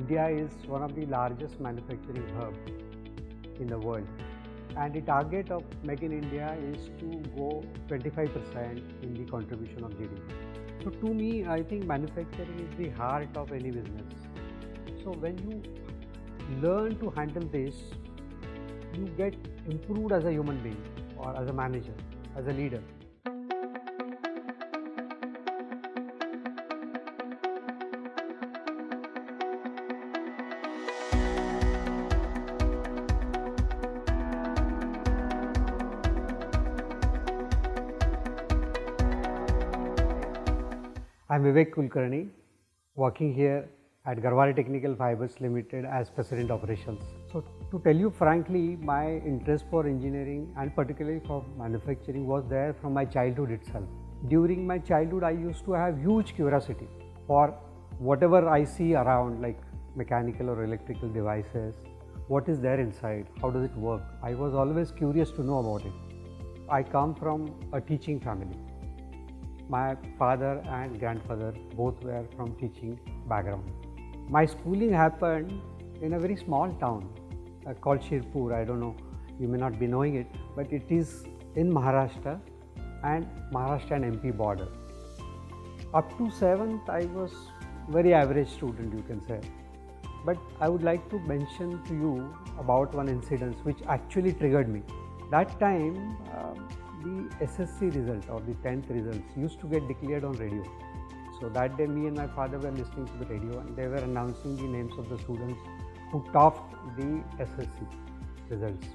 India is one of the largest manufacturing hubs in the world, and the target of Make in India is to go 25% in the contribution of GDP. So to me, I think manufacturing is the heart of any business. So when you learn to handle this, you get improved as a human being, or as a manager, as a leader. I am Vivek Kulkarni, working here at Garware Technical Fibres Limited as President Operations. So to tell you frankly, my interest for engineering and particularly for manufacturing was there from my childhood itself. During my childhood, I used to have huge curiosity for whatever I see around, like mechanical or electrical devices. What is there inside? How does it work? I was always curious to know about it. I come from a teaching family. My father and grandfather both were from teaching background. My schooling happened in a very small town called Shirpur. I don't know, you may not be knowing it, but it is in Maharashtra and MP border. Up to 7th, I was very average student, you can say. But I would like to mention to you about one incident which actually triggered me. That time, the SSC result or the 10th results used to get declared on radio. So that day me and my father were listening to the radio and they were announcing the names of the students who topped the SSC results.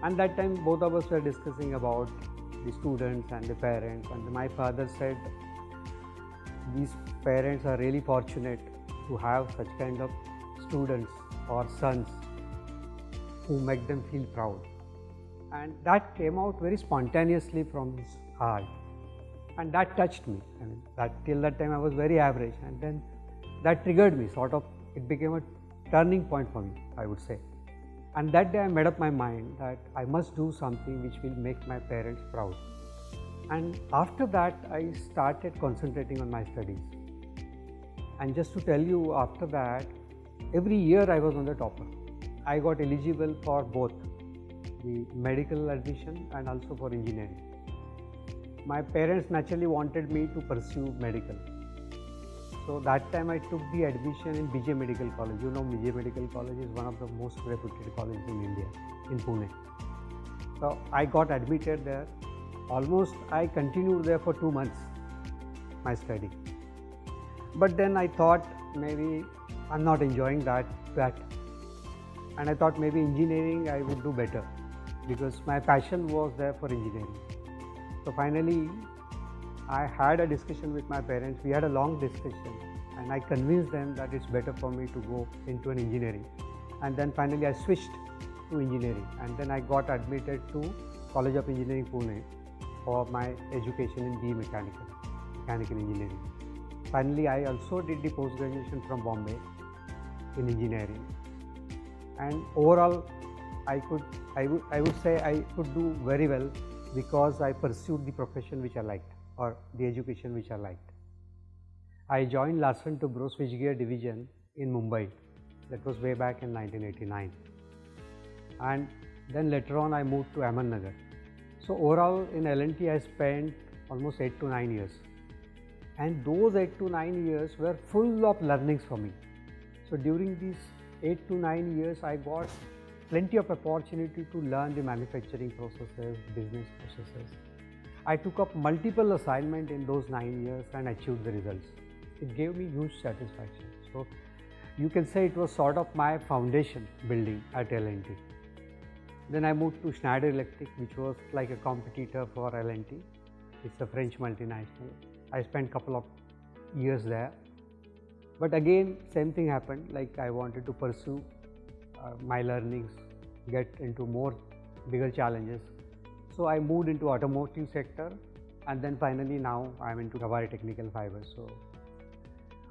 And that time both of us were discussing about the students and the parents, and my father said, these parents are really fortunate to have such kind of students or sons who make them feel proud. And that came out very spontaneously from his heart, and that touched me. I mean, till that time I was very average, and then that triggered me, sort of. It became a turning point for me, I would say. And that day I made up my mind that I must do something which will make my parents proud. And after that I started concentrating on my studies. And just to tell you, after that, every year I was on the topper. I got eligible for both the medical admission and also for engineering. My parents naturally wanted me to pursue medical. So that time I took the admission in BJ Medical College. You know, BJ Medical College is one of the most reputed colleges in India, in Pune. So I got admitted there. Almost I continued there for 2 months, my study. But then I thought maybe I'm not enjoying that. And I thought maybe engineering I would do better, because my passion was there for engineering. So finally, I had a discussion with my parents. We had a long discussion and I convinced them that it's better for me to go into an engineering. And then finally I switched to engineering, and then I got admitted to College of Engineering Pune for my education in BE Mechanical Engineering. Finally, I also did the post-graduation from Bombay in engineering. And overall, I would say I could do very well because I pursued the profession which I liked, or the education which I liked. I joined Larsen & Toubro Switchgear division in Mumbai. That was way back in 1989. And then later on I moved to Ahmednagar. So overall in L&T I spent almost 8 to 9 years. And those 8 to 9 years were full of learnings for me. So during these 8 to 9 years I got plenty of opportunity to learn the manufacturing processes, business processes. I took up multiple assignments in those 9 years and achieved the results. It gave me huge satisfaction. So you can say it was sort of my foundation building at L&T. Then I moved to Schneider Electric, which was like a competitor for L&T. It's a French multinational. I spent a couple of years there. But again, same thing happened, like I wanted to pursue my learnings, get into bigger challenges. So I moved into automotive sector, and then finally now I'm into Garware Technical Fibres. So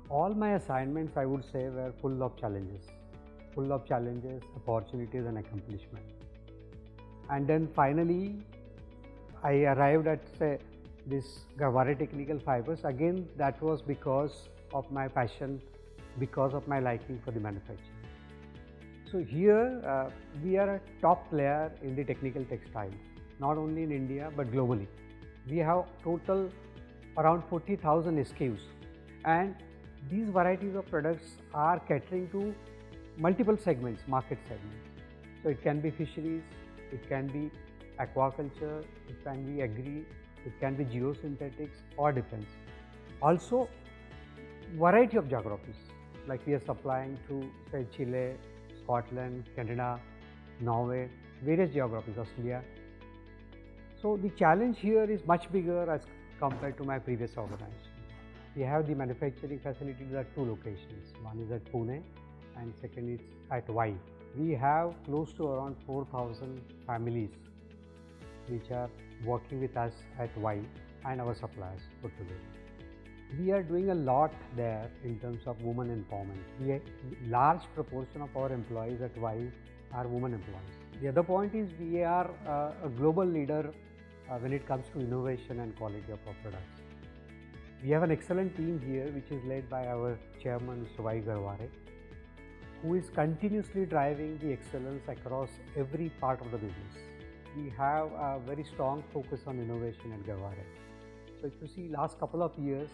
all my assignments, I would say, were full of challenges, opportunities and accomplishment. And then finally I arrived at this Garware Technical Fibres. Again, that was because of my passion because of my liking for the manufacturing. So here we are a top player in the technical textiles, not only in India but globally. We have total around 40,000 SKUs, and these varieties of products are catering to multiple segments, market segments. So it can be fisheries, it can be aquaculture, it can be agri, it can be geosynthetics or defense. Also, variety of geographies, like we are supplying to say Chile, Scotland, Canada, Norway, various geographies, Australia. So the challenge here is much bigger as compared to my previous organization. We have the manufacturing facilities at two locations. One is at Pune and second is at VIVE. We have close to around 4,000 families which are working with us at VIVE and our suppliers put together. We are doing a lot there in terms of women empowerment. A large proportion of our employees at VIVE are women employees. The other point is we are a global leader when it comes to innovation and quality of our products. We have an excellent team here which is led by our chairman Mr. Garware, who is continuously driving the excellence across every part of the business. We have a very strong focus on innovation at Garware. So if you see last couple of years,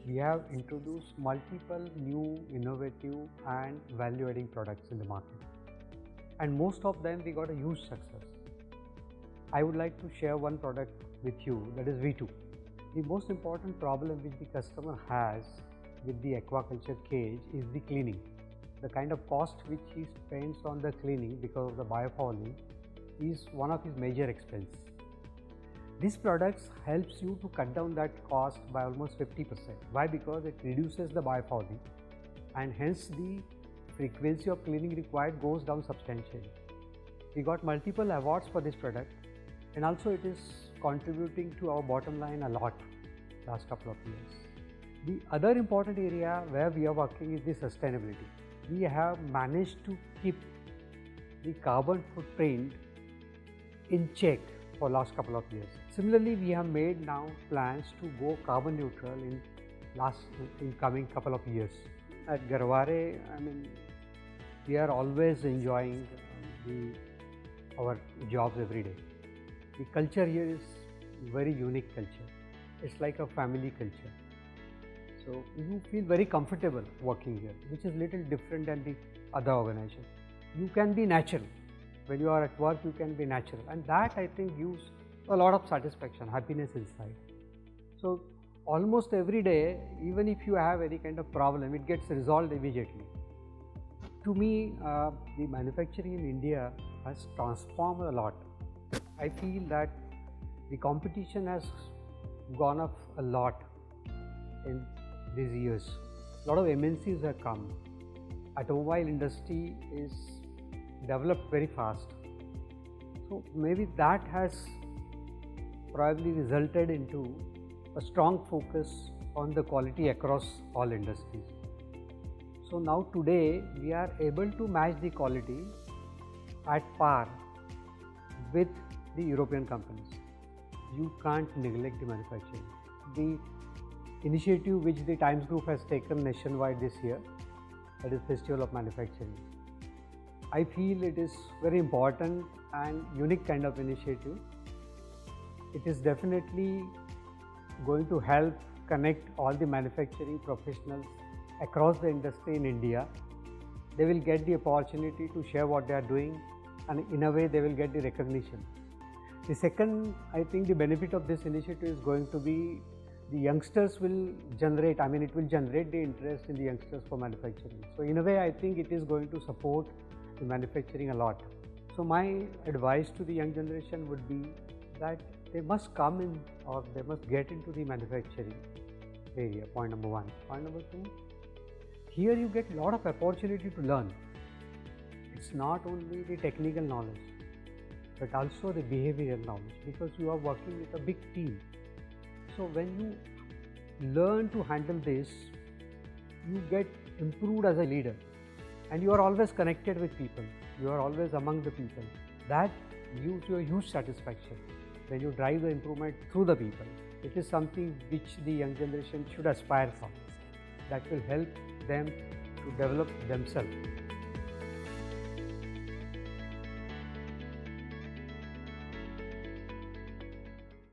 we have introduced multiple new innovative and value-adding products in the market, and most of them we got a huge success. I would like to share one product with you, that is V2. The most important problem which the customer has with the aquaculture cage is the cleaning. The kind of cost which he spends on the cleaning because of the biofouling is one of his major expenses. This product helps you to cut down that cost by almost 50%. Why? Because it reduces the biofouling and hence the frequency of cleaning required goes down substantially. We got multiple awards for this product, and also it is contributing to our bottom line a lot last couple of years. The other important area where we are working is the sustainability. We have managed to keep the carbon footprint in check for last couple of years. Similarly, we have made now plans to go carbon neutral in coming couple of years. At Garware, we are always enjoying our jobs every day. The culture here is very unique culture. It's like a family culture. So you feel very comfortable working here, which is little different than the other organization. You can be natural. When you are at work, you can be natural, and that I think gives a lot of satisfaction, happiness inside. So almost every day, even if you have any kind of problem, it gets resolved immediately. To me, the manufacturing in India has transformed a lot. I feel that the competition has gone up a lot in these years. A lot of MNCs have come. Automobile industry is developed very fast. So maybe that has probably resulted into a strong focus on the quality across all industries. So now today we are able to match the quality at par with the European companies. You can't neglect the manufacturing. The initiative which the Times Group has taken nationwide this year, that is Festival of Manufacturing, I feel it is very important and unique kind of initiative. It is definitely going to help connect all the manufacturing professionals across the industry in India. They will get the opportunity to share what they are doing, and in a way they will get the recognition. The second, I think the benefit of this initiative is going to be the youngsters will generate, it will generate the interest in the youngsters for manufacturing. So in a way, I think it is going to support the manufacturing a lot. So my advice to the young generation would be that they must come in, or they must get into the manufacturing area, point number one. Point number two, here you get a lot of opportunity to learn. It's not only the technical knowledge, but also the behavioral knowledge, because you are working with a big team. So when you learn to handle this, you get improved as a leader, and you are always connected with people. You are always among the people. That gives you a huge satisfaction when you drive the improvement through the people. It is something which the young generation should aspire for. That will help them to develop themselves.